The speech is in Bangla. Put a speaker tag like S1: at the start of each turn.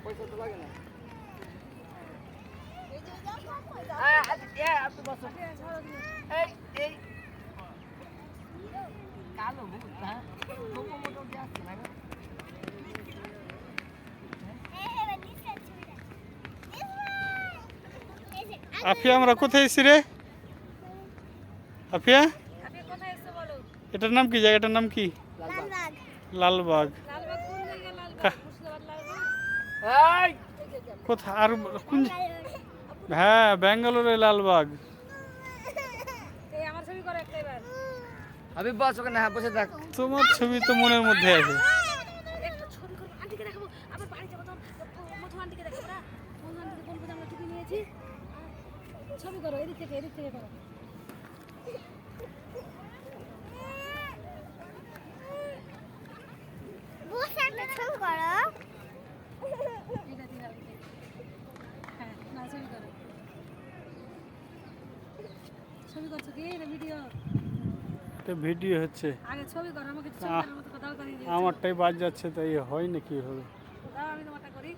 S1: পয়সা তো লাগে না। কালো মোটামুটি আসছে না।
S2: আফিয়া আমরা কোথায় এসেছি রে? আফিয়া এটার নাম কি? জায়গাটার নাম কি? লালবাগ। কোথায় আর কোন? হ্যাঁ, ব্যাঙ্গালোরে লালবাগ।
S1: আমি বস ওখানে, হ্যাঁ বসে থাক।
S2: তোমার ছবি তো মনের মধ্যে আছে।
S3: ছবি করো, এদিক থেকে করো। ছবি করছো কি? ভিডিও?
S2: এটা ভিডিও হচ্ছে।
S3: আগে ছবি করো, আমাকে আমারটাই
S2: বাজ যাচ্ছে, তাই হয় না কি হবে?
S3: আমি তোমারটা করি।